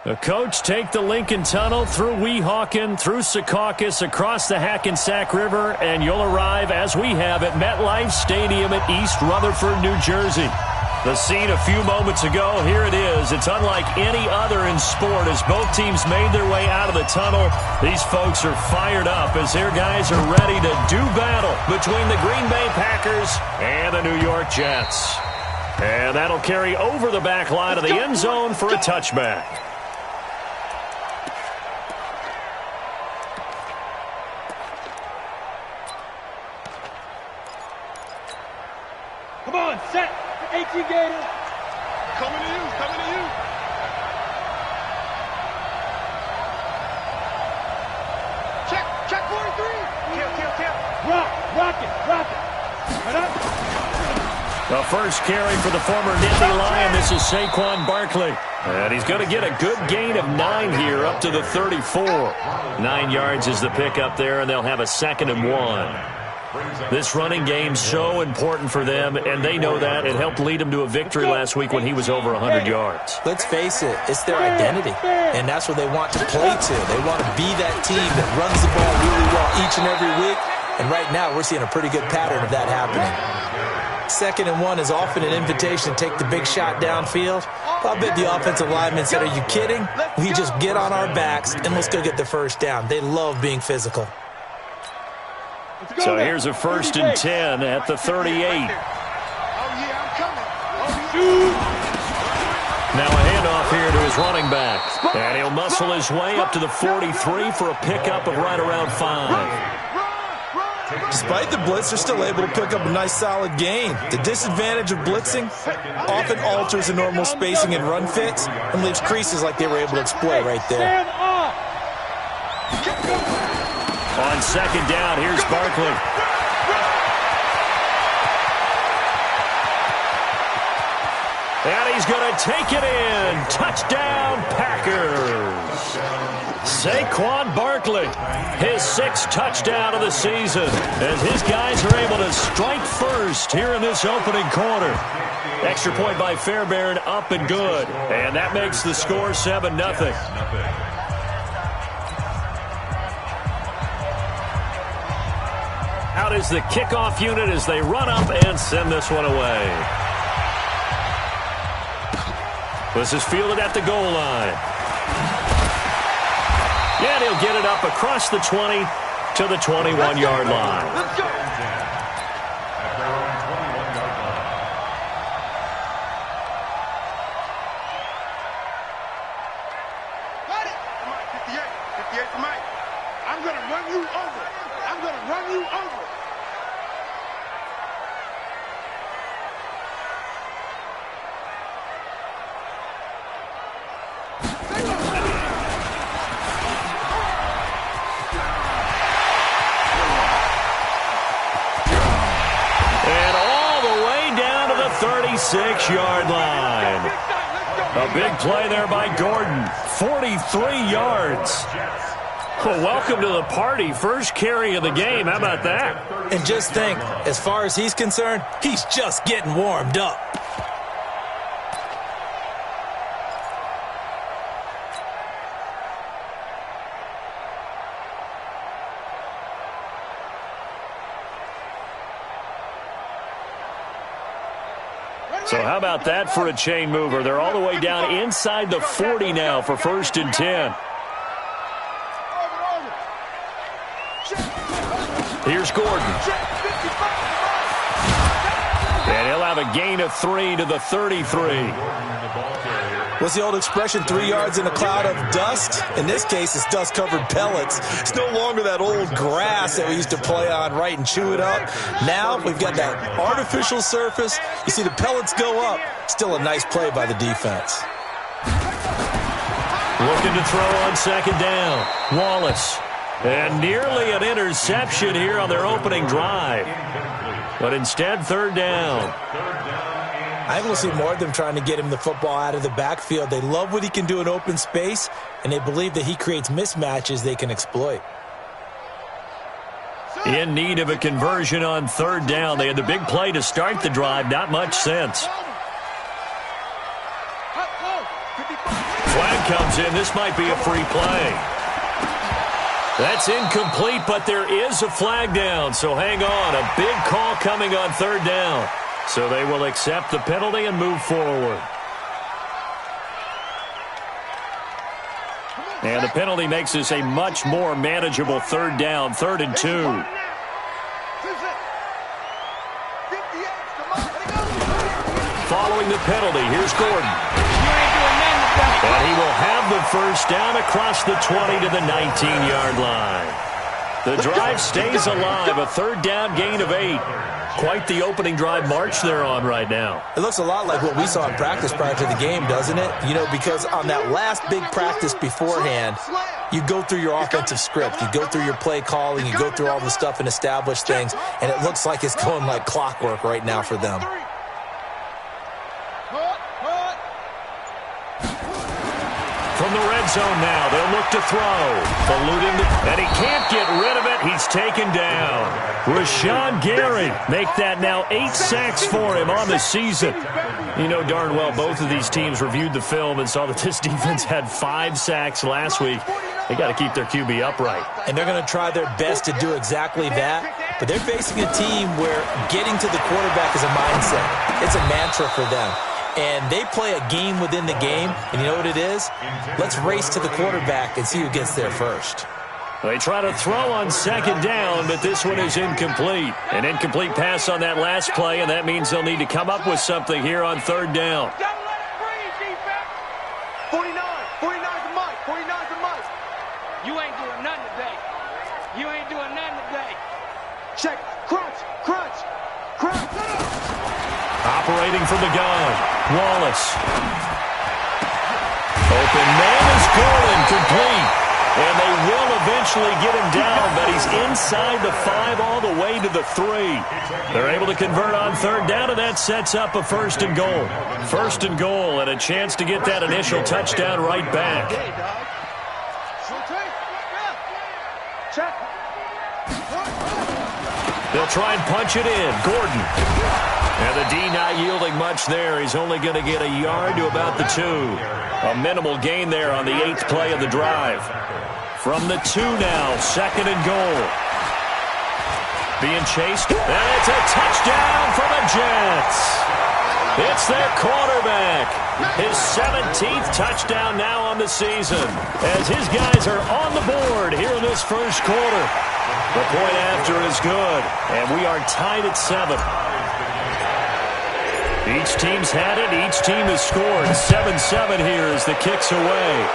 The coach take the Lincoln Tunnel through Weehawken, through Secaucus, across the Hackensack River, and you'll arrive, as we have, at MetLife Stadium at East Rutherford, New Jersey. The scene a few moments ago, here it is. It's unlike any other in sport as both teams made their way out of the tunnel. These folks are fired up as their guys are ready to do battle between the Green Bay Packers and the New York Jets. And that'll carry over the back line of the end zone for a touchback. Come on, set. H.E. Gator. Coming to you, coming to you. Check 43. Kill. Rock it. Right up. The first carry for the former Nittany Lion. This is Saquon Barkley. And he's going to get a good gain of 9 here up to the 34. 9 yards is the pickup there, and they'll have a 2nd and 1. This running game's so important for them, and they know that. It helped lead them to a victory last week when he was over 100 yards. Let's face it, it's their identity, and that's what they want to play to. They want to be that team that runs the ball really well each and every week, and right now we're seeing a pretty good pattern of that happening. 2nd and 1 is often an invitation to take the big shot downfield. I bet the offensive lineman said, are you kidding? We just get on our backs, and let's go get the first down. They love being physical. So here's a 1st and 10 at the 38. Oh, yeah, I'm coming. Now a handoff here to his running back. And he'll muscle his way up to the 43 for a pickup of right around 5. Despite the blitz, they're still able to pick up a nice solid gain. The disadvantage of blitzing often alters the normal spacing and run fits and leaves creases like they were able to exploit right there. On 2nd down, here's Barkley. And he's going to take it in. Touchdown, Packers. Saquon Barkley, his 6th touchdown of the season, as his guys are able to strike first here in this opening quarter. Extra point by Fairbairn, up and good. And that makes the score 7-0. Out is the kickoff unit as they run up and send this one away. This is fielded at the goal line. And he'll get it up across the 20 to the 21-yard line. Let's go. Got it. Come on, 58 for Mike. I'm going to run you over. I'm going to run you over. And all the way down to the 36-yard line. A big play there by Gordon. 43 yards. Well, welcome to the party. First carry of the game. How about that? And just think, as far as he's concerned, he's just getting warmed up. So how about that for a chain mover? They're all the way down inside the 40 now for 1st and 10. Here's Gordon. And he'll have a gain of 3 to the 33. What's the old expression, 3 yards in a cloud of dust? In this case, it's dust-covered pellets. It's no longer that old grass that we used to play on, right, and chew it up. Now we've got that artificial surface. You see the pellets go up. Still a nice play by the defense. Looking to throw on 2nd down. Wallace. And nearly an interception here on their opening drive. But instead, 3rd down. I want to see more of them trying to get him the football out of the backfield. They love what he can do in open space, and they believe that he creates mismatches they can exploit. In need of a conversion on 3rd down. They had the big play to start the drive. Not much sense. Flag comes in. This might be a free play. That's incomplete, but there is a flag down, so hang on. A big call coming on third down. So they will accept the penalty and move forward. And the penalty makes this a much more manageable third down, 3rd and 2. Following the penalty, here's Gordon. And he will have the first down across the 20 to the 19-yard line. The drive stays alive, a third down gain of 8. Quite the opening drive march they're on right now. It looks a lot like what we saw in practice prior to the game, doesn't it? You know, because on that last big practice beforehand, you go through your offensive script, you go through your play calling, you go through all the stuff and establish things, and it looks like it's going like clockwork right now for them. From the red zone now, they'll look to throw. And he can't get rid of it. He's taken down. Rashawn Gary make that now 8 sacks for him on the season. You know darn well both of these teams reviewed the film and saw that this defense had 5 sacks last week. They got to keep their QB upright. And they're going to try their best to do exactly that. But they're facing a team where getting to the quarterback is a mindset. It's a mantra for them. And they play a game within the game, and you know what it is? Let's race to the quarterback and see who gets there first. They try to throw on second down, but this one is incomplete. An incomplete pass on that last play, and that means they'll need to come up with something here on third down. 49's a must. 49's a must. You ain't doing nothing today. You ain't doing nothing today. Check. Crunch. Operating from the gun, Wallace. Open man is Gordon, complete. And they will eventually get him down, but he's inside the 5 all the way to the 3. They're able to convert on third down, and that sets up a 1st and goal. 1st and goal, and a chance to get that initial touchdown right back. Check. They'll try and punch it in. Gordon. And the D not yielding much there. He's only going to get a yard to about the 2. A minimal gain there on the 8th play of the drive. From the 2 now, 2nd and goal. Being chased. And it's a touchdown for the Jets. It's their quarterback. His 17th touchdown now on the season. As his guys are on the board here in this first quarter. The point after is good. And we are tied at 7. Each team's had it. Each team has scored. 7-7 here as the kick's away.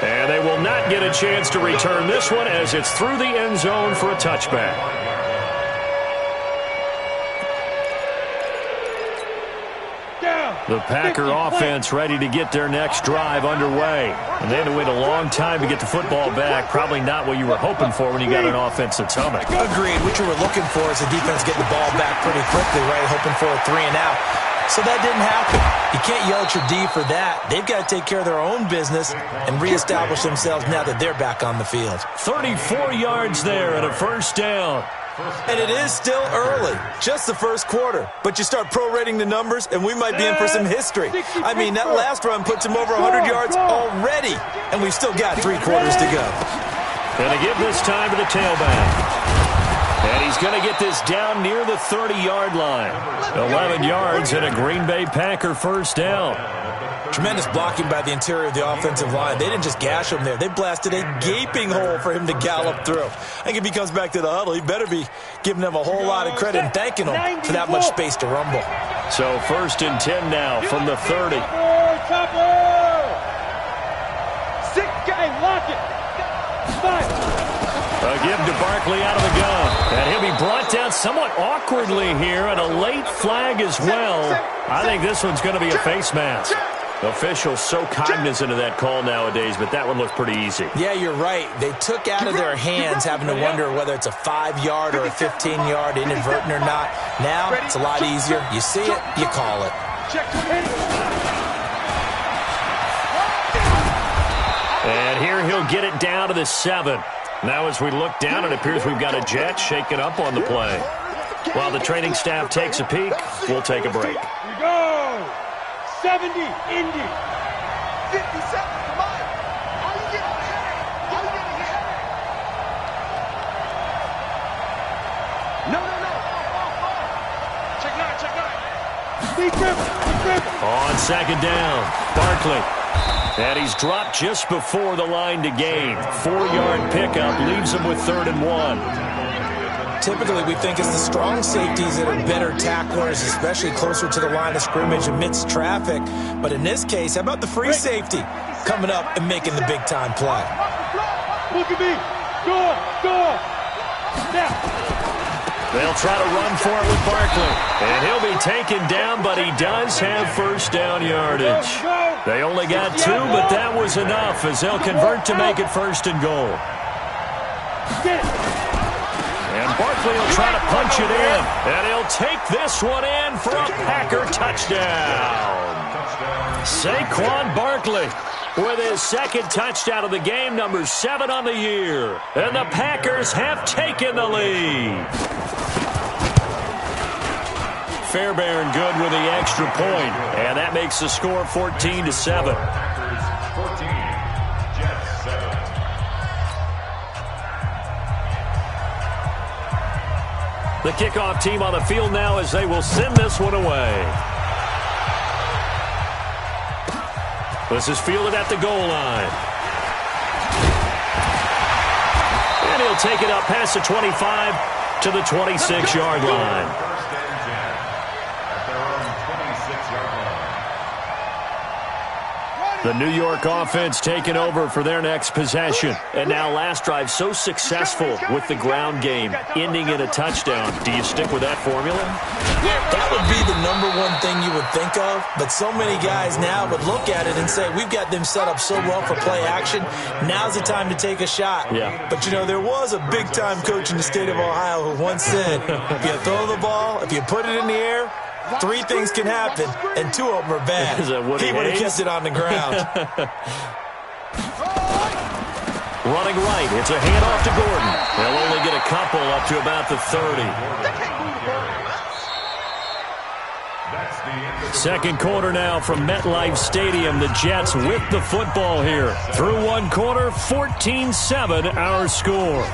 And they will not get a chance to return this one as it's through the end zone for a touchback. The Packer offense ready to get their next drive underway. And they had to wait a long time to get the football back. Probably not what you were hoping for when you got an offense that's humming. Agreed. What you were looking for is the defense getting the ball back pretty quickly, right? Hoping for a 3 and out. So that didn't happen. You can't yell at your D for that. They've got to take care of their own business and reestablish themselves now that they're back on the field. 34 yards there and a 1st down. And it is still early, just the first quarter. But you start prorating the numbers, and we might be in for some history. I mean, that last run puts him over 100 yards already, and we've still got 3 quarters to go. Going to give this time to the tailback. And he's going to get this down near the 30-yard line. 11 yards and a Green Bay Packer 1st down. Tremendous blocking by the interior of the offensive line. They didn't just gash him there. They blasted a gaping hole for him to gallop through. I think if he comes back to the huddle, he better be giving them a whole lot of credit and thanking them for that much space to rumble. So 1st and 10 now from the 30. Sick guy, lock it. 5. A give to Barkley out of the gun. And he'll be brought down somewhat awkwardly here, and a late flag as well. I think this one's going to be a face mask. Officials so cognizant of that call nowadays, but that one looked pretty easy. Yeah, you're right. They took out of their hands having to wonder whether it's a 5-yard or a 15-yard, inadvertent or not. Now, it's a lot easier. You see it, you call it. And here he'll get it down to the 7. Now as we look down, it appears we've got a Jet shaking up on the play. While the training staff takes a peek, we'll take a break. Here we go. 70, Indy. 57, come on. Are you getting hit? Are you getting hit? No. Check nine. Big rip. On second down, Barkley. And he's dropped just before the line to gain. 4-yard pickup leaves him with 3rd and 1. Typically, we think it's the strong safeties that are better tacklers, especially closer to the line of scrimmage amidst traffic. But in this case, how about the free safety coming up and making the big-time play? Look at me. Go. Now. They'll try to run for it with Barkley. And he'll be taken down, but he does have first down yardage. They only got 2, but that was enough as they'll convert to make it 1st and goal. And Barkley will try to punch it in. And he'll take this one in for a Packer touchdown. Saquon Barkley with his 2nd touchdown of the game, number 7 on the year. And the Packers have taken the lead. Fairbairn good with the extra point, and that makes the score 14-7. The kickoff team on the field now as they will send this one away. This is fielded at the goal line. And he'll take it up past the 25 to the 26-yard line. The New York offense taking over for their next possession. And now last drive so successful with the ground game, ending in a touchdown. Do you stick with that formula? That would be the number one thing you would think of, but so many guys now would look at it and say, we've got them set up so well for play action, now's the time to take a shot. Yeah. But, you know, there was a big-time coach in the state of Ohio who once said, if you throw the ball, if you put it in the air, 3 things can happen, and 2 of them are bad. He would have kept it on the ground. Running right. It's a handoff to Gordon. They'll only get a couple up to about the 30. Second quarter now from MetLife Stadium. The Jets with the football here. Through one quarter, 14-7 our score.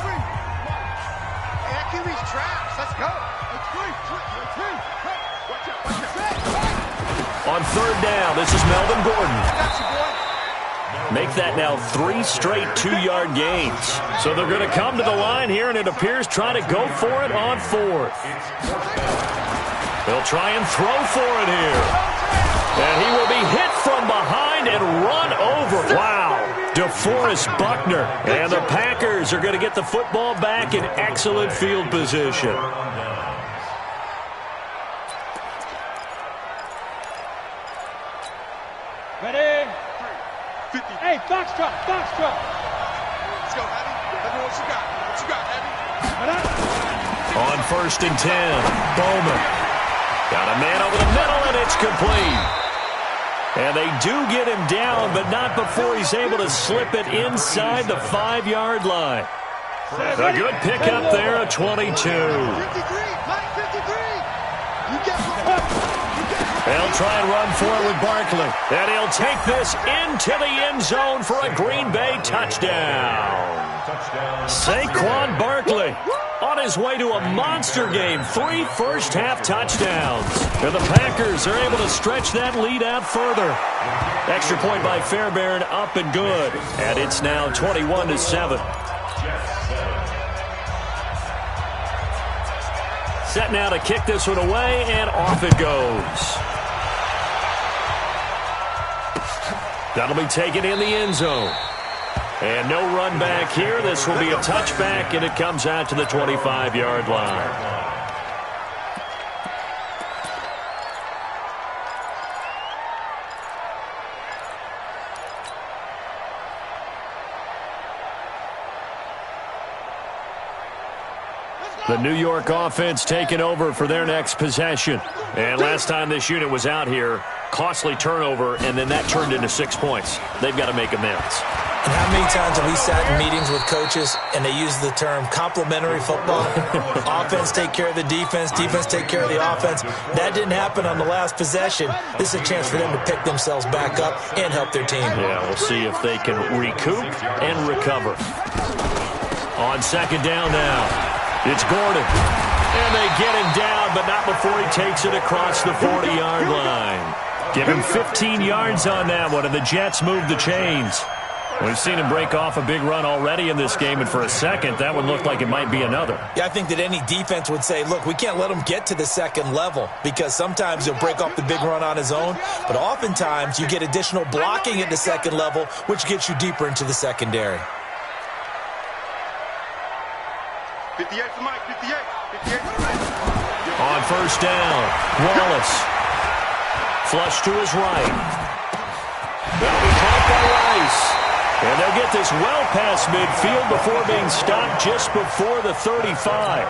On third down, this is Melvin Gordon. Make that now 3 straight 2-yard gains. So they're going to come to the line here, and it appears try to go for it on 4th. They'll try and throw for it here. And he will be hit from behind and run over. Wow. DeForest Buckner. And the Packers are going to get the football back in excellent field position. Ready? 50. Hey, Foxtrot. Let's go, Heavy. Let me what you got. What you got, Heavy? On 1st and 10, Bowman. Got a man over the middle, and it's complete. And they do get him down, but not before he's able to slip it inside the 5-yard line. A good pickup there, a 22. 53. They'll try and run for it with Barkley. And he'll take this into the end zone for a Green Bay touchdown. Saquon Barkley on his way to a monster game. 3 first-half touchdowns. And the Packers are able to stretch that lead out further. Extra point by Fairbairn, up and good. And it's now 21-7. Set now to kick this one away, and off it goes. That'll be taken in the end zone. And no run back here. This will be a touchback, and it comes out to the 25-yard line. The New York offense taking over for their next possession. And last time this unit was out here, costly turnover, and then that turned into 6 points. They've got to make amends. And how many times have we sat in meetings with coaches and they use the term complementary football? Offense take care of the defense, defense take care of the offense. That didn't happen on the last possession. This is a chance for them to pick themselves back up and help their team. Yeah, we'll see if they can recoup and recover. On second down now, it's Gordon. And they get him down, but not before he takes it across the 40-yard line. Give him 15 yards on that one, and the Jets move the chains. We've seen him break off a big run already in this game, and for a second, that one looked like it might be another. Yeah, I think that any defense would say, look, we can't let him get to the second level because sometimes he'll break off the big run on his own, but oftentimes you get additional blocking at the second level, which gets you deeper into the secondary. 58 for Mike, 58. 58. On first down, Wallace. Flush to his right. That'll be caught by Rice. And they'll get this well past midfield before being stopped just before the 35.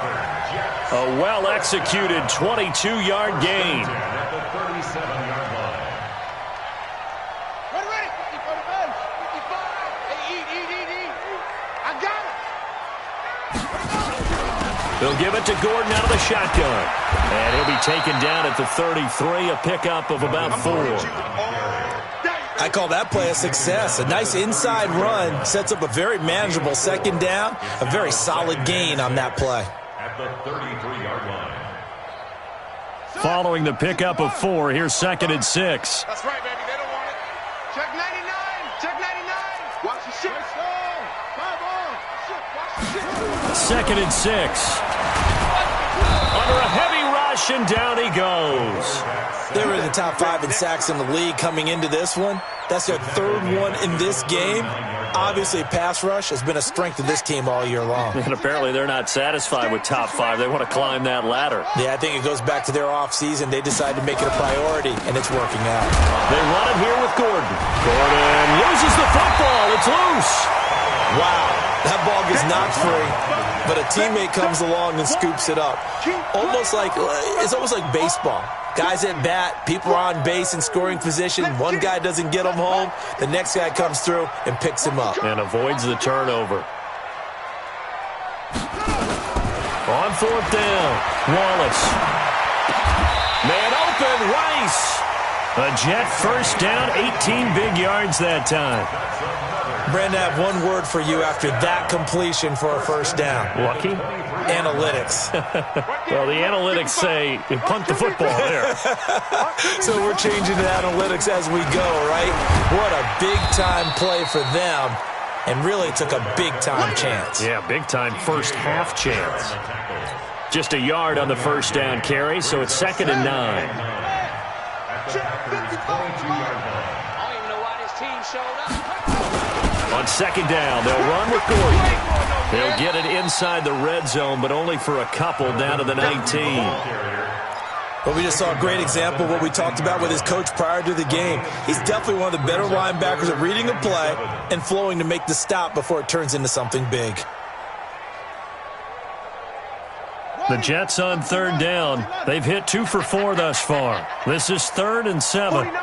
A well-executed 22-yard gain. Ready. 55. Hey, eat. I got it. They'll give it to Gordon out of the shotgun. And he'll be taken down at the 33, a pickup of about 4. I call that play a success. A nice inside run sets up a very manageable second down, a very solid gain on that play. At the 33-yard line. Following the pickup of 4, here's second and 6. That's right, baby. They don't want it. Check 99. Check 99. Watch the shit. Second and 6. Under a heavy rush, and down he goes. They were in the top 5 in sacks in the league coming into this one. That's their third one in this game. Obviously, pass rush has been a strength of this team all year long. And apparently they're not satisfied with top 5. They want to climb that ladder. Yeah, I think it goes back to their offseason. They decided to make it a priority, and it's working out. They run it here with Gordon. Gordon loses the football. It's loose. Wow, that ball gets knocked free, but a teammate comes along and scoops it up. It's almost like baseball. Guys at bat, people are on base in scoring position. One guy doesn't get him home. The next guy comes through and picks him up. And avoids the turnover. On fourth down, Wallace. Man open, Rice. A Jet first down, 18 big yards that time. Brandon, I have one word for you after that completion for a first down. Lucky? Analytics. Well, the analytics say you punt the football there. So we're changing to analytics as we go, right? What a big-time play for them. And really took a big-time chance. Yeah, big-time first half chance. Just a yard on the first down carry, so it's second and 9. I don't even know why this team showed up. On second down, they'll run with Gordon. They'll get it inside the red zone, but only for a couple down to the 19. Well, we just saw a great example of what we talked about with his coach prior to the game. He's definitely one of the better linebackers at reading a play and flowing to make the stop before it turns into something big. The Jets on third down. They've hit 2 for 4 thus far. This is 3rd and 7. 49.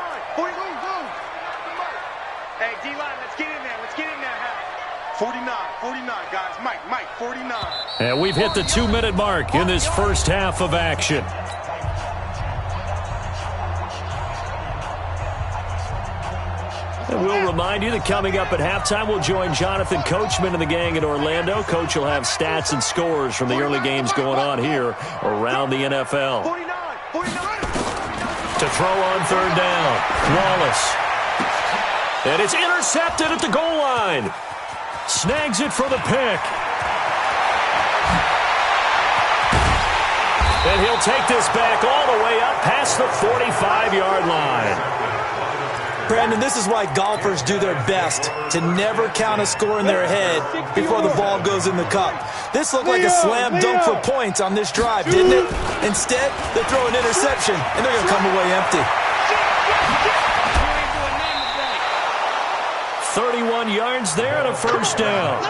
Hey, D-line, let's get in there. Let's get in there, Hal. 49, guys. Mike, 49. And we've hit the 2-minute mark in this first half of action. And we'll remind you that coming up at halftime, we'll join Jonathan Coachman and the gang in Orlando. Coach will have stats and scores from the early games going on here around the NFL. 49. To throw on third down, Wallace. And it's intercepted at the goal line. Snags it for the pick. And he'll take this back all the way up past the 45-yard line. Brandon, this is why golfers do their best to never count a score in their head before the ball goes in the cup. This looked like a slam dunk for points on this drive, didn't it? Instead, they throw an interception, and they're going to come away empty. 31 yards there and a first down.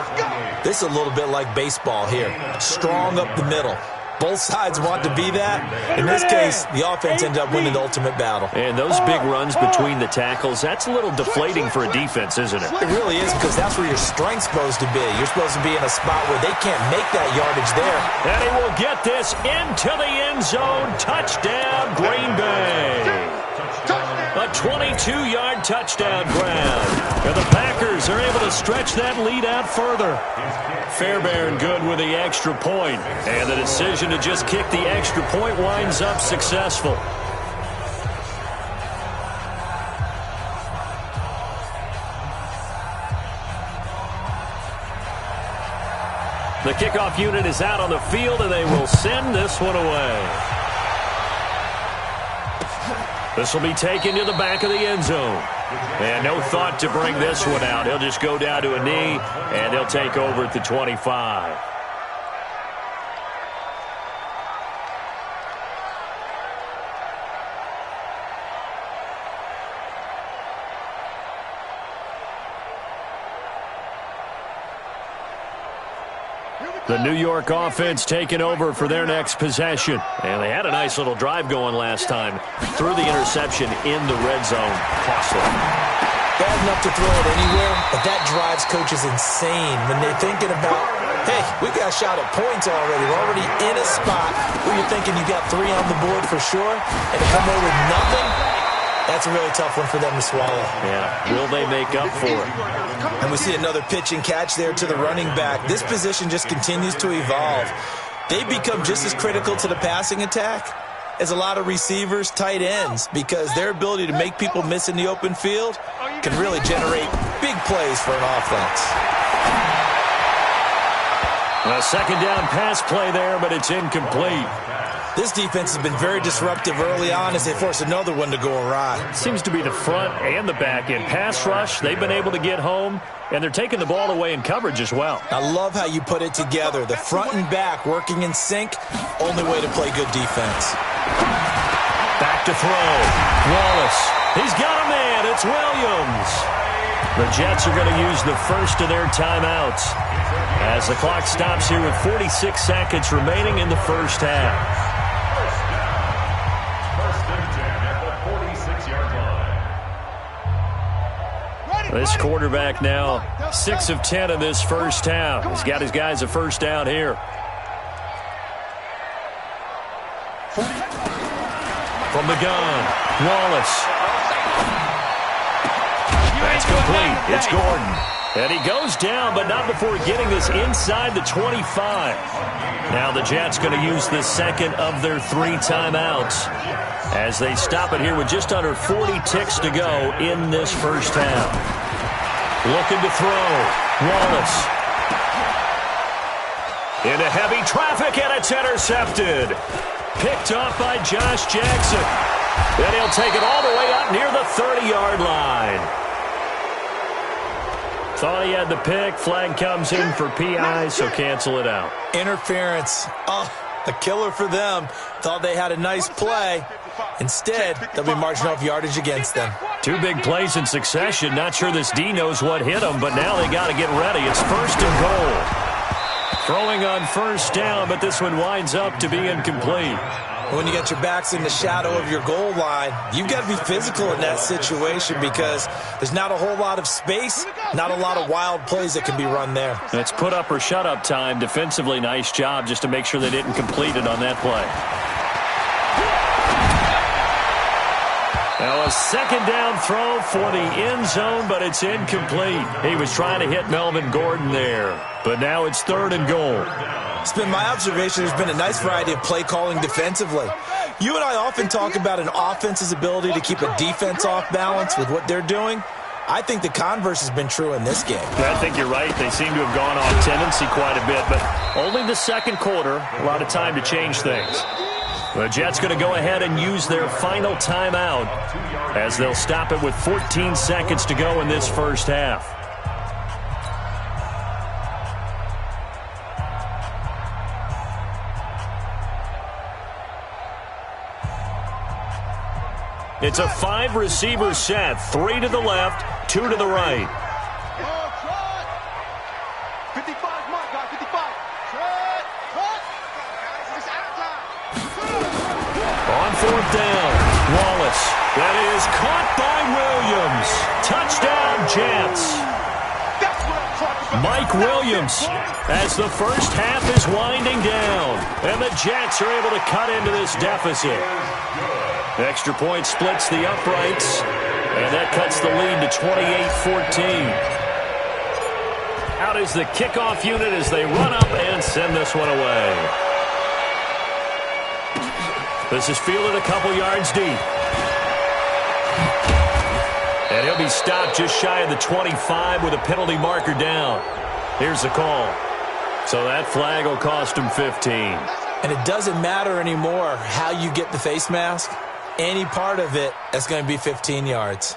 This is a little bit like baseball here. Strong up the middle. Both sides want to be that. In this case, the offense ended up winning the ultimate battle. And those big runs between the tackles, that's a little deflating for a defense, isn't it? It really is, because that's where your strength's supposed to be. You're supposed to be in a spot where they can't make that yardage there. And he will get this into the end zone. Touchdown, Green Bay. A 22-yard touchdown ground. And the Packers are able to stretch that lead out further. Fairbairn good with the extra point. And the decision to just kick the extra point winds up successful. The kickoff unit is out on the field, and they will send this one away. This will be taken to the back of the end zone. And no thought to bring this one out. He'll just go down to a knee, and they'll take over at the 25. The New York offense taking over for their next possession. And they had a nice little drive going last time. Threw the interception in the red zone. Costly. Bad enough to throw it anywhere, but that drives coaches insane when they're thinking about, hey, we got a shot at points already. We're already in a spot where you're thinking you got 3 on the board for sure, and to come away with nothing, that's a really tough one for them to swallow. Yeah, will they make up for it? And we see another pitch and catch there to the running back. This position just continues to evolve. They become just as critical to the passing attack as a lot of receivers, tight ends, because their ability to make people miss in the open field can really generate big plays for an offense. A second down pass play there, but it's incomplete. This defense has been very disruptive early on as they force another one to go awry. Seems to be the front and the back end. Pass rush, they've been able to get home, and they're taking the ball away in coverage as well. I love how you put it together. The front and back working in sync, only way to play good defense. Back to throw. Wallace. He's got a man. It's Williams. The Jets are going to use the first of their timeouts as the clock stops here with 46 seconds remaining in the first half. This quarterback now 6 of 10 in this first half. He's got his guys a first down here. From the gun, Wallace. That's complete. It's Gordon. And he goes down, but not before getting this inside the 25. Now the Jets going to use the second of their 3 timeouts as they stop it here with just under 40 ticks to go in this first half. Looking to throw. Wallace. Into heavy traffic, and it's intercepted. Picked off by Josh Jackson. Then he'll take it all the way up near the 30-yard line. Thought he had the pick. Flag comes in for PI, so cancel it out. Interference. Oh, a killer for them. Thought they had a nice play. Instead, they'll be marching off yardage against them. 2 big plays in succession. Not sure this D knows what hit them, but now they got to get ready. It's first and goal. Throwing on first down, but this one winds up to be incomplete. When you got your backs in the shadow of your goal line, you've got to be physical in that situation because there's not a whole lot of space, not a lot of wild plays that can be run there. It's put up or shut up time. Defensively, nice job just to make sure they didn't complete it on that play. Now a second down throw for the end zone, but it's incomplete. He was trying to hit Melvin Gordon there, but now it's 3rd and goal. It's been my observation there's been a nice variety of play calling defensively. You and I often talk about an offense's ability to keep a defense off balance with what they're doing. I think the converse has been true in this game. I think you're right. They seem to have gone off tendency quite a bit, but only the second quarter, a lot of time to change things. The Jets going to go ahead and use their final timeout as they'll stop it with 14 seconds to go in this first half. It's a 5-receiver set, 3 to the left, 2 to the right. 55, mark, guy, 55. Cut. It's out of 4th down. Wallace. That is caught by Williams. Touchdown, Jets. Mike Williams as the first half is winding down. And the Jets are able to cut into this deficit. Extra point splits the uprights. And that cuts the lead to 28-14. Out is the kickoff unit as they run up and send this one away. This is fielded a couple yards deep. And he'll be stopped just shy of the 25 with a penalty marker down. Here's the call. So that flag will cost him 15. And it doesn't matter anymore how you get the face mask. Any part of it is going to be 15 yards.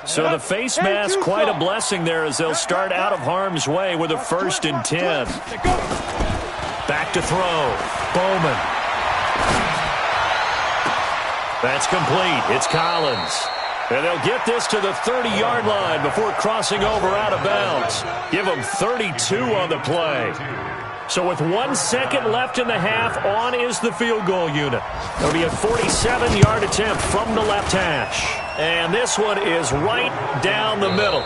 So the face mask, quite a blessing there as they'll start out of harm's way with a 1st and 10. Back to throw. Bowman. That's complete. It's Collins. And they'll get this to the 30-yard line before crossing over out of bounds. Give them 32 on the play. So with 1 second left in the half, on is the field goal unit. It'll be a 47-yard attempt from the left hash. And this one is right down the middle.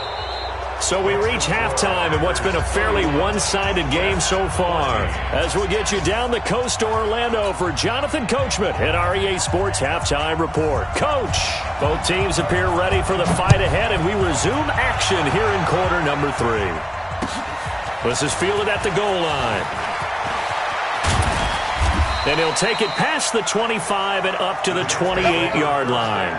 So we reach halftime in what's been a fairly one-sided game so far. As we'll get you down the coast to Orlando for Jonathan Coachman at our EA Sports Halftime Report. Coach, both teams appear ready for the fight ahead, and we resume action here in quarter number 3. This is fielded at the goal line. And he'll take it past the 25 and up to the 28-yard line.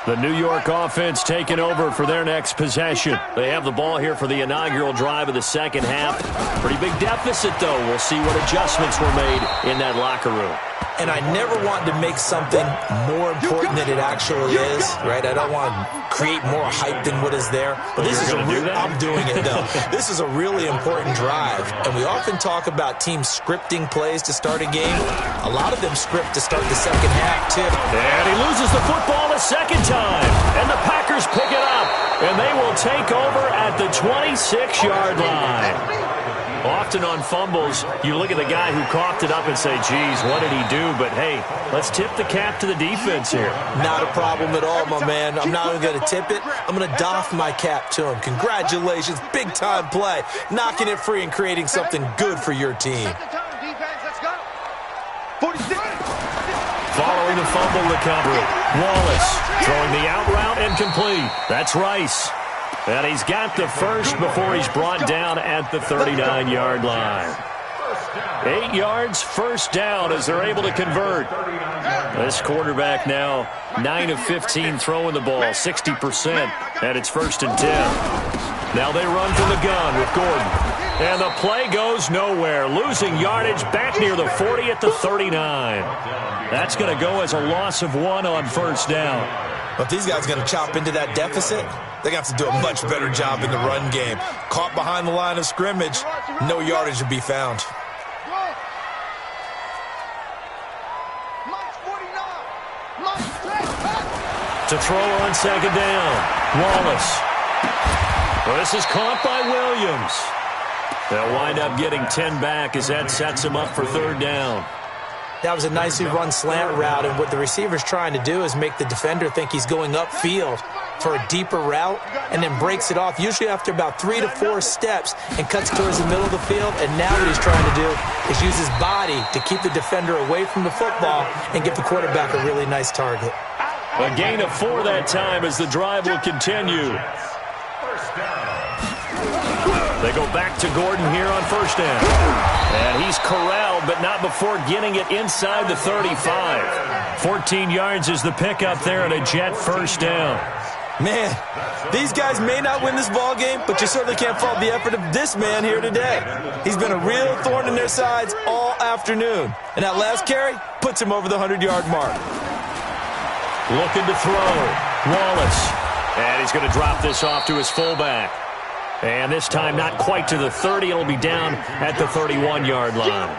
The New York offense taking over for their next possession. They have the ball here for the inaugural drive of the second half. Pretty big deficit, though. We'll see what adjustments were made in that locker room. And I never want to make something more important than it actually is, right? I don't want to create more hype than what is there. But this is I'm doing it, though. This is a really important drive. And we often talk about teams scripting plays to start a game. A lot of them script to start the second half, too. And he loses the football a second time. And the Packers pick it up. And they will take over at the 26-yard line. Often on fumbles, you look at the guy who coughed it up and say, geez, what did he do? But, hey, let's tip the cap to the defense here. Not a problem at all, my man. I'm not even going to tip it. I'm going to doff my cap to him. Congratulations. Big-time play. Knocking it free and creating something good for your team. Following the fumble recovery, Wallace throwing the out route and complete. That's Rice. And he's got the first before he's brought down at the 39-yard line. 8 yards, first down as they're able to convert. This quarterback now 9 of 15 throwing the ball, 60%, and it's 1st and 10. Now they run from the gun with Gordon. And the play goes nowhere, losing yardage back near the 40 at the 39. That's going to go as a loss of 1 on 1st down. But these guys are going to chop into that deficit. They're going to have to do a much better job in the run game. Caught behind the line of scrimmage, no yardage to be found. To throw on second down, Wallace. Well, this is caught by Williams. They'll wind up getting 10 back as that sets him up for 3rd down. That was a nicely run slant route, and what the receiver's trying to do is make the defender think he's going upfield for a deeper route and then breaks it off, usually after about 3 to 4 steps, and cuts towards the middle of the field. And now what he's trying to do is use his body to keep the defender away from the football and give the quarterback a really nice target. A gain of 4 that time as the drive will continue. They go back to Gordon here on 1st down. And he's corralled, but not before getting it inside the 35. 14 yards is the pickup there and a Jet 1st down. Man, these guys may not win this ball game, but you certainly can't fault the effort of this man here today. He's been a real thorn in their sides all afternoon. And that last carry puts him over the 100-yard mark. Looking to throw. Wallace. And he's going to drop this off to his fullback. And this time not quite to the 30. It'll be down at the 31-yard line.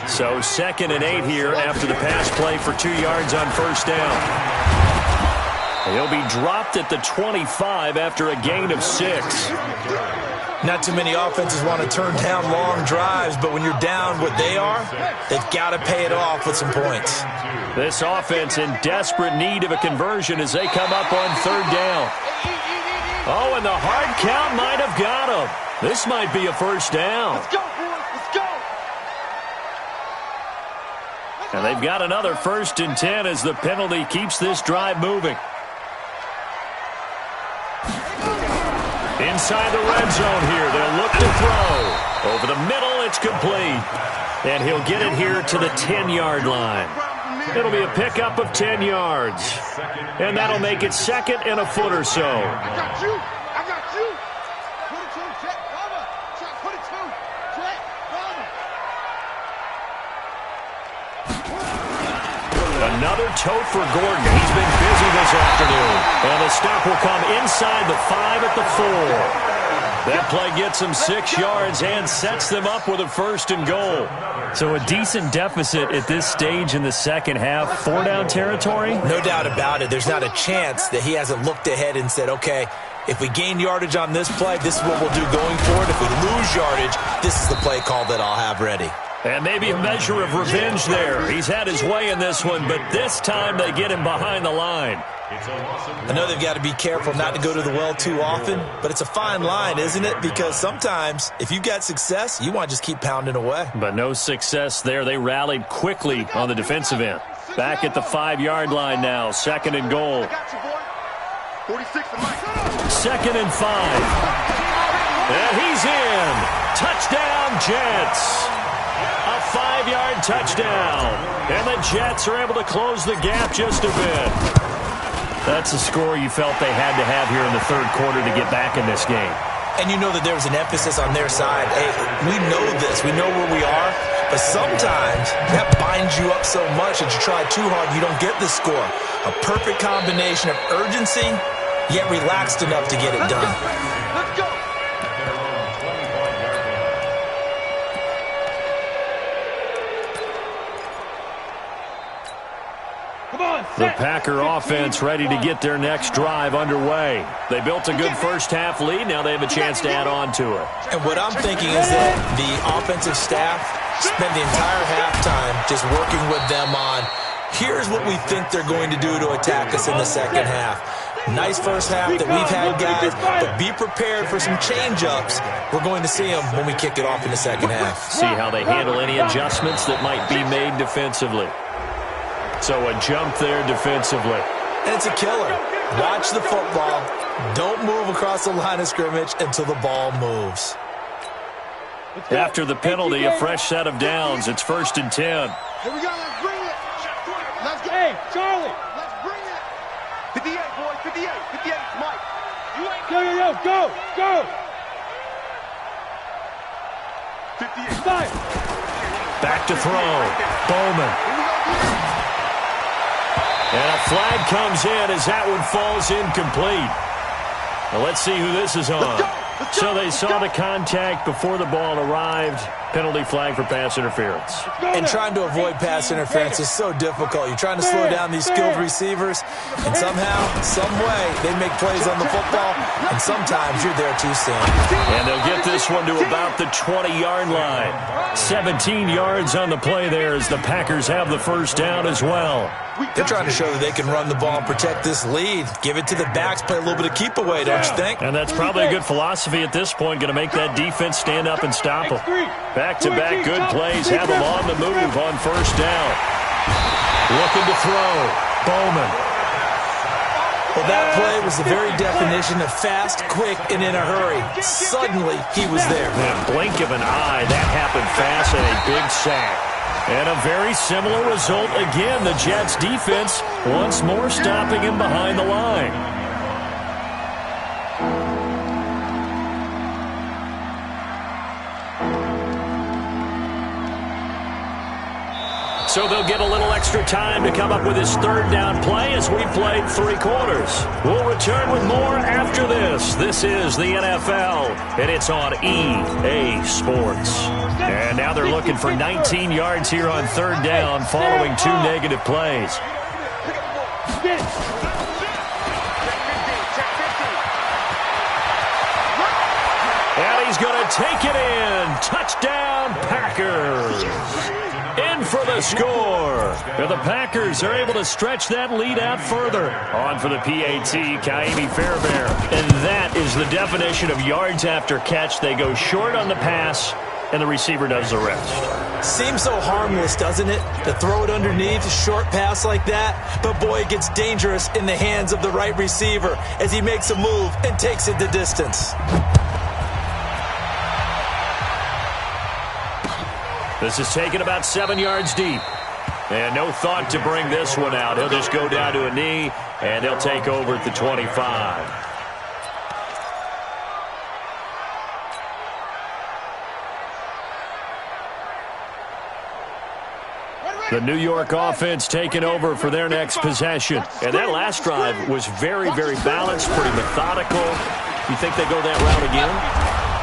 So 2nd and 8 here after the pass play for 2 yards on 1st down. He'll be dropped at the 25 after a gain of 6. Not too many offenses want to turn down long drives, but when you're down what they are, they've got to pay it off with some points. This offense in desperate need of a conversion as they come up on 3rd down. Oh, and the hard count might have got him. This might be a first down. Let's go, boys. Let's go. And they've got another 1st and 10 as the penalty keeps this drive moving. Inside the red zone here, they'll look to throw. Over the middle, it's complete. And he'll get it here to the 10-yard line. It'll be a pickup of 10 yards. And that'll make it 2nd and a foot or so. I got you. I got you. Put it to him, check, cover. Check, put it to him. Check, cover. Another tote for Gordon. He's been busy this afternoon. And the stop will come inside the 5 at the 4. That play gets them 6 yards and sets them up with a 1st and goal. So a decent deficit at this stage in the second half. 4-down territory? No doubt about it. There's not a chance that he hasn't looked ahead and said, okay, if we gain yardage on this play, this is what we'll do going forward. If we lose yardage, this is the play call that I'll have ready. And maybe a measure of revenge there. He's had his way in this one, but this time they get him behind the line. I know they've got to be careful not to go to the well too often, but it's a fine line, isn't it? Because sometimes if you've got success, you want to just keep pounding away. But no success there. They rallied quickly on the defensive end. Back at the 5-yard line now. 2nd and goal. 2nd and 5. And he's in. Touchdown, Jets. A 5-yard touchdown. And the Jets are able to close the gap just a bit. That's a score you felt they had to have here in the 3rd quarter to get back in this game. And you know that there was an emphasis on their side. Hey, we know this. We know where we are. But sometimes that binds you up so much that you try too hard, you don't get the score. A perfect combination of urgency, yet relaxed enough to get it done. Let's go. The Packer offense ready to get their next drive underway. They built a good first half lead. Now they have a chance to add on to it. And what I'm thinking is that the offensive staff spent the entire halftime just working with them on, here's what we think they're going to do to attack us in the second half. Nice first half that we've had, guys, but be prepared for some change-ups. We're going to see them when we kick it off in the second half. See how they handle any adjustments that might be made defensively. So a jump there defensively. And it's a killer. Watch the football. Don't move across the line of scrimmage until the ball moves. After the penalty, a fresh set of downs. It's 1st and 10. Here we go. Let's bring it. Let's go. Hey, Charlie. Let's bring it. 58, boys. 58. 58, Mike. You ain't go. Go. 58. Fire. Back to throw. Bowman. And a flag comes in as that one falls incomplete. Now let's see who this is on. So they saw the contact before the ball arrived. Penalty flag for pass interference. And trying to avoid pass interference is so difficult. You're trying to slow down these skilled receivers, and somehow, some way, they make plays on the football, and sometimes you're there too soon. And they'll get this one to about the 20-yard line. 17 yards on the play there as the Packers have the first down as well. They're trying to show that they can run the ball and protect this lead. Give it to the backs, play a little bit of keep away, don't you think? And that's probably a good philosophy at this point, going to make that defense stand up and stop them. Back-to-back good plays have them on the move on first down. Looking to throw. Bowman. Well, that play was the very definition of fast, quick, and in a hurry. Suddenly, he was there. In a blink of an eye, that happened fast and a big sack. And a very similar result again. The Jets defense once more stopping him behind the line. So they'll get a little extra time to come up with his 3rd down play as we played 3 quarters. We'll return with more after this. This is the NFL, and it's on EA Sports. And now they're looking for 19 yards here on 3rd down following 2 negative plays. take it in. Touchdown, Packers. In for the score. And the Packers are able to stretch that lead out further. On for the PAT, Kaimi Fairbairn. And that is the definition of yards after catch. They go short on the pass, and the receiver does the rest. Seems so harmless, doesn't it? To throw it underneath, a short pass like that. But, boy, it gets dangerous in the hands of the right receiver as he makes a move and takes it the distance. This is taken about 7 yards deep. And no thought to bring this one out. He'll just go down to a knee, and he'll take over at the 25. The New York offense taking over for their next possession. And that last drive was very, very balanced, pretty methodical. You think they go that route again?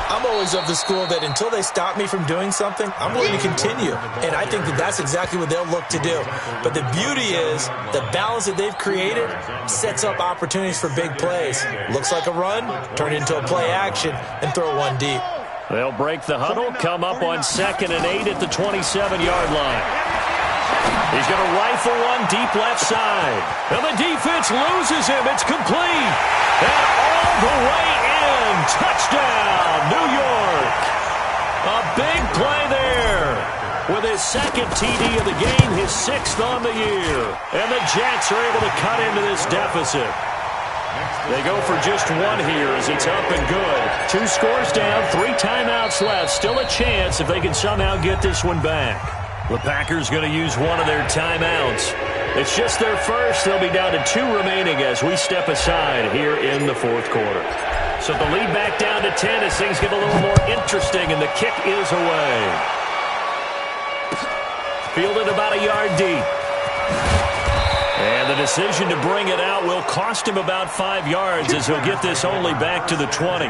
I'm always of the school that until they stop me from doing something, I'm willing to continue. And I think that that's exactly what they'll look to do. But the beauty is the balance that they've created sets up opportunities for big plays. Looks like a run, turn it into a play action, and throw one deep. They'll break the huddle, come up on 2nd and 8 at the 27-yard line. He's going to rifle one deep left side. And the defense loses him. It's complete. And all the way in. Touchdown, New York. A big play there. With his 2nd TD of the game, his 6th on the year. And the Jets are able to cut into this deficit. They go for just one here as it's up and good. 2 scores down, 3 timeouts left. Still a chance if they can somehow get this one back. The Packers going to use one of their timeouts. It's just their first. They'll be down to 2 remaining as we step aside here in the 4th quarter. So the lead back down to 10 as things get a little more interesting, and the kick is away. Fielded about a yard deep. And the decision to bring it out will cost him about 5 yards as he'll get this only back to the 20.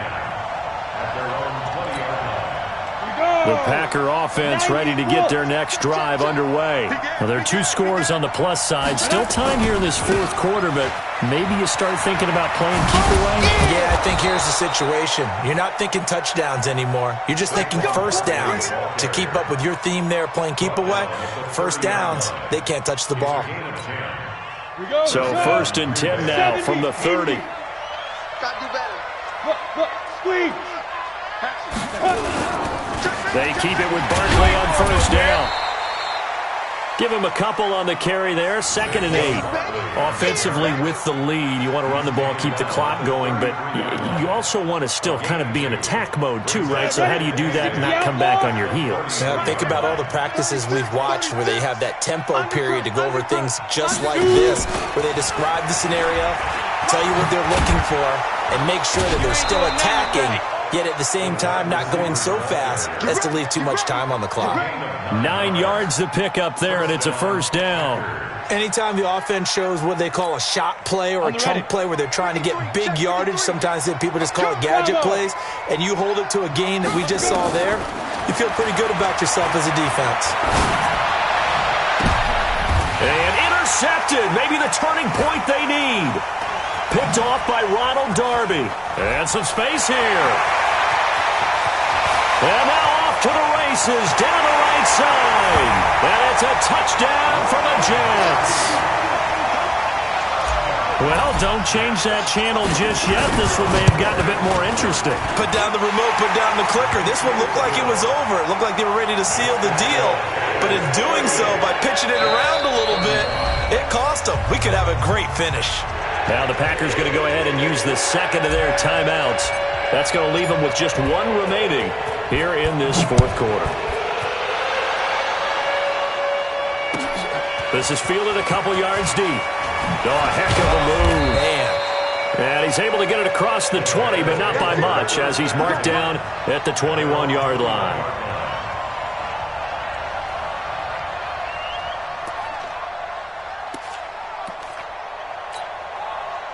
The Packer offense ready to get their next drive underway. Well, there are 2 scores on the plus side. Still time here in this 4th quarter, but maybe you start thinking about playing keep away? Yeah, I think here's the situation. You're not thinking touchdowns anymore. You're just thinking first downs. To keep up with your theme there, playing keep away, first downs, they can't touch the ball. So 1st and 10 now from the 30. Got to do better. Squeeze. They keep it with Barkley on 1st down. Give him a couple on the carry there. 2nd and 8. Offensively with the lead, you want to run the ball, keep the clock going, but you also want to still kind of be in attack mode too, right? So how do you do that and not come back on your heels? Now, think about all the practices we've watched where they have that tempo period to go over things just like this, where they describe the scenario, tell you what they're looking for, and make sure that they're still attacking, yet at the same time not going so fast as to leave too much time on the clock. 9 yards to pick up there, and it's a 1st down. Anytime the offense shows what they call a shot play or a chunk play where they're trying to get big yardage, sometimes people just call it gadget plays, and you hold it to a gain that we just saw there, you feel pretty good about yourself as a defense. And intercepted, maybe the turning point they need. Picked off by Ronald Darby. And some space here. And now off to the races, down the right side. And it's a touchdown for the Jets. Well, don't change that channel just yet. This one may have gotten a bit more interesting. Put down the remote, put down the clicker. This one looked like it was over. It looked like they were ready to seal the deal. But in doing so, by pitching it around a little bit, it cost them. We could have a great finish. Now the Packers going to go ahead and use the 2nd of their timeouts. That's going to leave them with just 1 remaining here in this 4th quarter. This is fielded a couple yards deep. Oh, a heck of a move. Man. And he's able to get it across the 20, but not by much, as he's marked down at the 21-yard line.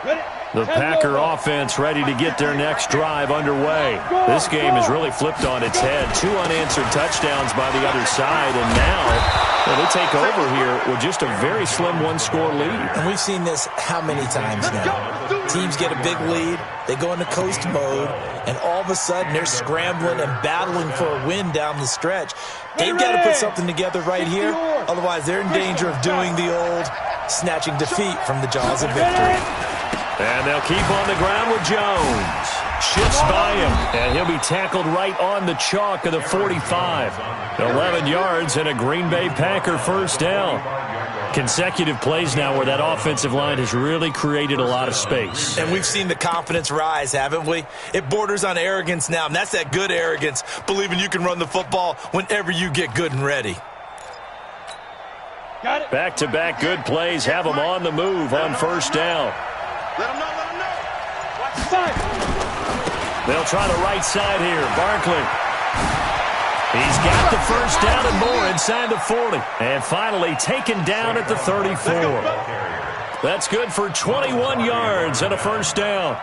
Ready? The Packer offense ready to get their next drive underway. This game has really flipped on its head. 2 unanswered touchdowns by the other side, and now they take over here with just a very slim one-score lead. And we've seen this how many times now? Teams get a big lead, they go into coast mode, and all of a sudden they're scrambling and battling for a win down the stretch. They've got to put something together right here, otherwise they're in danger of doing the old snatching defeat from the jaws of victory. And they'll keep on the ground with Jones. Shifts by him, and he'll be tackled right on the chalk of the 45. 11 yards and a Green Bay Packer first down. Consecutive plays now where that offensive line has really created a lot of space. And we've seen the confidence rise, haven't we? It borders on arrogance now, and that's that good arrogance, believing you can run the football whenever you get good and ready. Back-to-back good plays have them on the move on first down. Let him know, let him know. Watch the side. They'll try the right side here. Barkley. He's got the first down and more inside the 40. And finally taken down at the 34. That's good for 21 yards and a first down.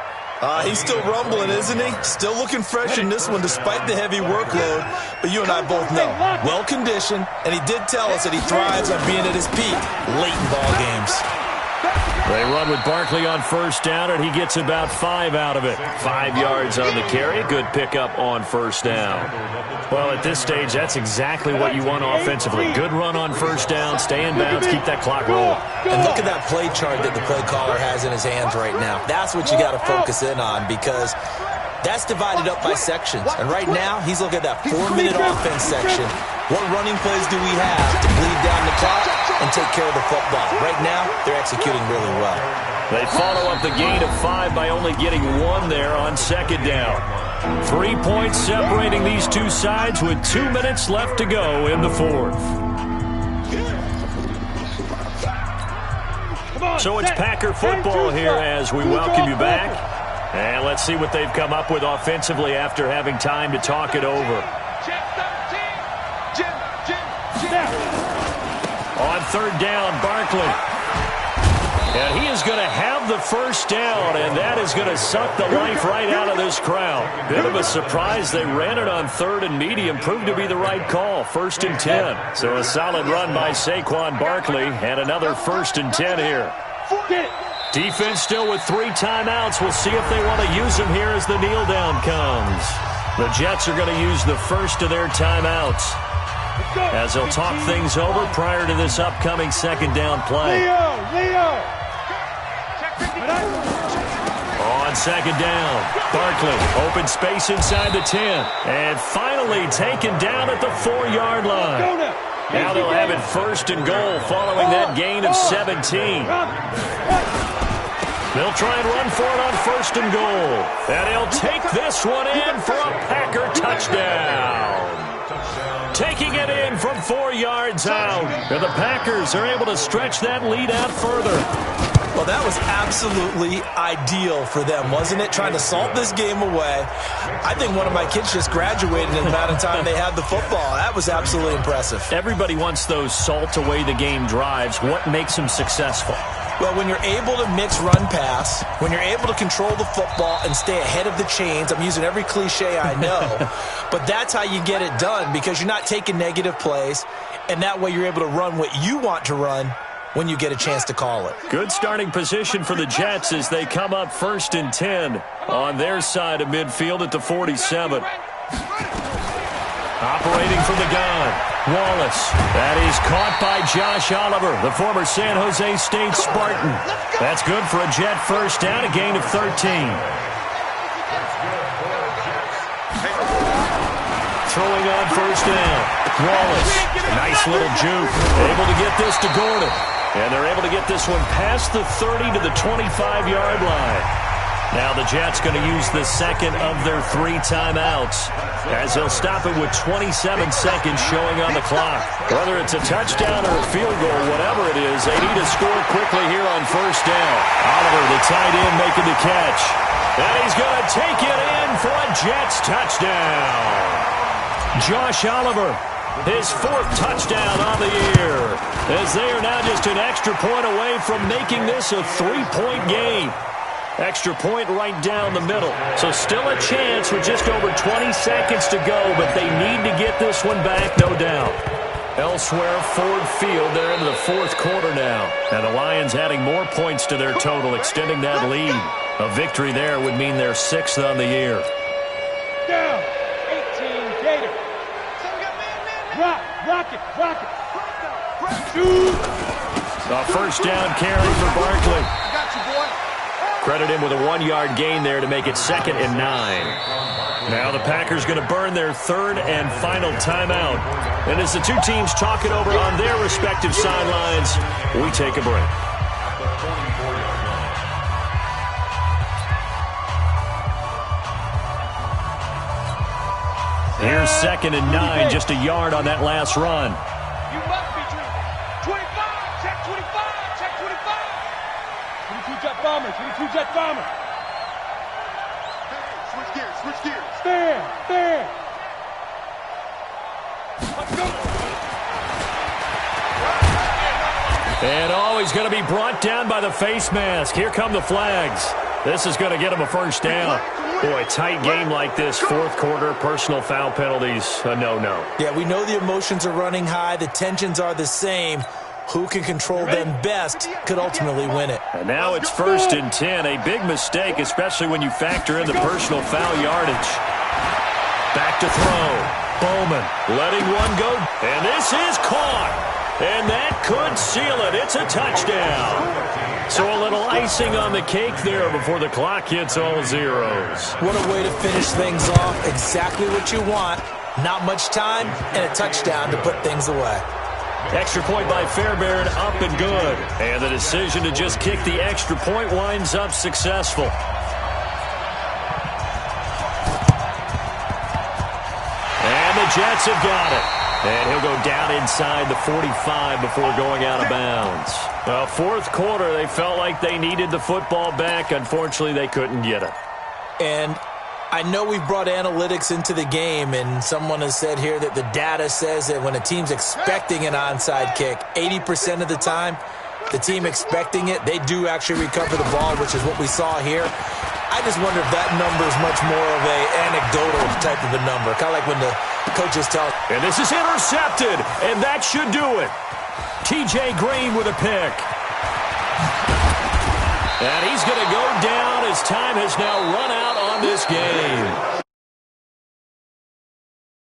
He's still rumbling, isn't he? Still looking fresh in this one despite the heavy workload. But you and I both know, well-conditioned, and he did tell us that he thrives on being at his peak late in ball games. They run with Barkley on first down, and he gets about 5 out of it. 5 yards on the carry. Good pickup on first down. Well, at this stage, that's exactly what you want offensively. Good run on first down, stay in bounds, keep that clock rolling. And look at that play chart that the play caller has in his hands right now. That's what you got to focus in on, because that's divided up by sections. And right now, he's looking at that 4-minute offense section. What running plays do we have to bleed down the clock and take care of the football? Right now, they're executing really well. They follow up the gain of 5 by only getting 1 there on second down. 3 points separating these two sides with 2 minutes left to go in the fourth. So it's Packer football here as we welcome you back. And let's see what they've come up with offensively after having time to talk it over. On third down, Barkley. And he is going to have the first down, and that is going to suck the life right out of this crowd. Bit of a surprise. They ran it on 3rd and medium. Proved to be the right call. 1st and 10. So a solid run by Saquon Barkley, and another 1st and 10 here. Defense still with 3 timeouts. We'll see if they want to use them here as the kneel down comes. The Jets are going to use the first of their timeouts as they'll talk things over prior to this upcoming second down play. On second down, Barkley, open space inside the 10. And finally taken down at the 4-yard line. Now they'll have it 1st and goal following that gain of 17. They'll try and run for it on 1st and goal. And he'll take this one in for a Packer touchdown. Taking it in from 4 yards out. And the Packers are able to stretch that lead out further. Well, that was absolutely ideal for them, wasn't it? Trying to salt this game away. I think one of my kids just graduated in the amount of time they had the football. That was absolutely impressive. Everybody wants those salt away the game drives. What makes them successful? Well, when you're able to mix run-pass, when you're able to control the football and stay ahead of the chains, I'm using every cliche I know, but that's how you get it done, because you're not taking negative plays, and that way you're able to run what you want to run when you get a chance to call it. Good starting position for the Jets as they come up 1st and 10 on their side of midfield at the 47. Operating from the gun, Wallace. That is caught by Josh Oliver, the former San Jose State Spartan. That's good for a Jet first down, a gain of 13. Throwing on first down, Wallace. Nice little juke. Able to get this to Gordon. And they're able to get this one past the 30 to the 25-yard line. Now the Jets going to use the second of their 3 timeouts as they'll stop it with 27 seconds showing on the clock. Whether it's a touchdown or a field goal, whatever it is, they need to score quickly here on first down. Oliver, the tight end, making the catch. And he's going to take it in for a Jets touchdown. Josh Oliver, his 4th touchdown on the year, as they are now just an extra point away from making this a 3-point game. Extra point right down the middle. So still a chance with just over 20 seconds to go, but they need to get this one back, no doubt. Elsewhere, Ford Field, they're into the fourth quarter now. And the Lions adding more points to their total, extending that lead. A victory there would mean they're 6th on the year. Down. 18, Gator. Rock it. Shoot. A first down carry for Barkley. Got you, boy. Credit him with a 1-yard gain there to make it 2nd and 9. Now the Packers going to burn their 3rd and final timeout. And as the two teams talk it over on their respective sidelines, we take a break. Here's 2nd and 9, just a yard on that last run. You must be dreaming. 25, check 25, check 25. 22 jet bomber, 22 jet bomber. Switch gears. Stand. Let's go. And he's going to be brought down by the face mask. Here come the flags. This is going to get him a first down. Boy, tight game like this, fourth quarter, personal foul penalties, a no-no. Yeah, we know the emotions are running high. The tensions are the same. Who can control them best could ultimately win it. And now it's 1st and 10. A big mistake, especially when you factor in the personal foul yardage. Back to throw. Bowman letting one go. And this is caught. And that could seal it. It's a touchdown. So a little icing on the cake there before the clock hits all zeros. What a way to finish things off. Exactly what you want. Not much time and a touchdown to put things away. Extra point by Fairbairn, up and good. And the decision to just kick the extra point winds up successful. And the Jets have got it. And he'll go down inside the 45 before going out of bounds. Well, fourth quarter, they felt like they needed the football back. Unfortunately, they couldn't get it. And I know we've brought analytics into the game, and someone has said here that the data says that when a team's expecting an onside kick, 80% of the time, the team expecting it, they do actually recover the ball, which is what we saw here. I just wonder if that number is much more of a anecdotal type of a number, kind of like when the coaches tell. And this is intercepted, and that should do it. T.J. Green with a pick. And he's going to go down as time has now run out on this game.